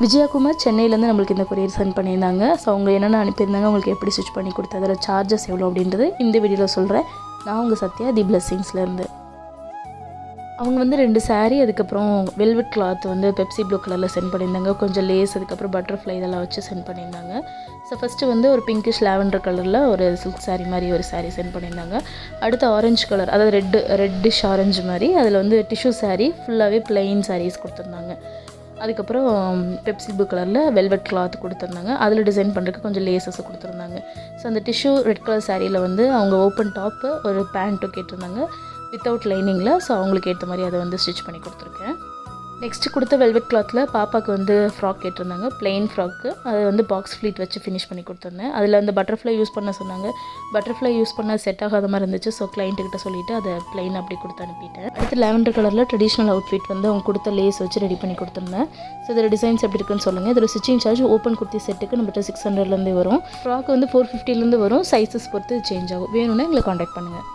விஜயகுமார் சென்னையிலேருந்து நம்மளுக்கு இந்த கொரியர் சென்ட் பண்ணியிருந்தாங்க. ஸோ அவங்க என்னென்ன அனுப்பியிருந்தாங்க, அவங்களுக்கு எப்படி ஸ்டிச் பண்ணி கொடுத்து அதில் சார்ஜஸ் எவ்வளோ அப்படின்றது இந்த வீடியோவில் சொல்கிறேன். நான் உங்கள் சத்யா தி பிளெஸ்ஸிங்ஸ்லேருந்து. அவங்க வந்து 2 saree, அதுக்கப்புறம் வெல்வெட் கிளாத் வந்து பெப்சி ப்ளூ கலரில் சென்ட் பண்ணியிருந்தாங்க. கொஞ்சம் லேஸ், அதுக்கப்புறம் பட்டர்ஃப்ளை இதெல்லாம் வச்சு சென்ட் பண்ணியிருந்தாங்க. ஸோ ஃபஸ்ட்டு வந்து ஒரு பிங்கிஷ் லாவெண்டர் கலரில் ஒரு சில்க் saree மாதிரி ஒரு saree சென்ட் பண்ணியிருந்தாங்க. அடுத்து ஆரஞ்சு கலர், அதாவது ரெட்டிஷ் ஆரஞ்சு மாதிரி, அதில் வந்து டிஷ்யூ saree ஃபுல்லாகவே பிளெயின் sarees கொடுத்துருந்தாங்க. அதுக்கப்புறம் பெப்சி ப்ளூ கலரில் வெல்வெட் கிளாத் கொடுத்துருந்தாங்க. அதில் டிசைன் பண்ணுறதுக்கு கொஞ்சம் லேசஸ் கொடுத்துருந்தாங்க. ஸோ அந்த டிஷ்யூ ரெட் கலர் சாரியில் வந்து அவங்க ஓப்பன் டாப்பு ஒரு பேண்ட்டும் கேட்டிருந்தாங்க வித்தவுட் லைனிங்கில். ஸோ அவங்களுக்கு ஏற்ற மாதிரி அதை வந்து ஸ்டிச் பண்ணி கொடுத்துருக்கேன். நெக்ஸ்ட்டு கொடுத்த வெல்வெட் கிளாத்தில் பாப்பாவுக்கு வந்து ஃப்ராக் கேட்டிருந்தாங்க, பிளெயின் ஃப்ராக்கு. அது வந்து பாக்ஸ் ஃப்ளீட் வச்சு ஃபினிஷ் பண்ணி கொடுத்துருந்தேன். அதில் வந்து பட்டர்ஃப்ளை யூஸ் பண்ண சொன்னாங்க. பட்டர்ஃப்ளை யூஸ் பண்ண செட் ஆகாத மாதிரி இருந்துச்சு. ஸோ கிளைண்ட்டுக்கிட்ட சொல்லிவிட்டு அதை பிளெயின் அப்படி கொடுத்து அனுப்பிட்டேன். அடுத்து லாவெண்டர் கலரில் ட்ரெடிஷ்னல் அவுட்ஃபிட் வந்து அவங்க கொடுத்த லேஸ் வச்சு ரெடி பண்ணி கொடுத்துருந்தேன். ஸோ இதில் டிசைன்ஸ் எப்படி இருக்குன்னு சொல்லுங்கள். இதில் ஸ்டிச்சிங் சார்ஜ் ஓப்பன் குர்த்தி செட்டுக்கு நம்மகிட்ட 600லேருந்து வரும். ஃப்ராக் வந்து 450லேருந்து வரும். சைஸஸ் பொறுத்து சேஞ்ச் ஆகும். வேணும்னா எங்களை காண்டாக்ட் பண்ணுங்கள்.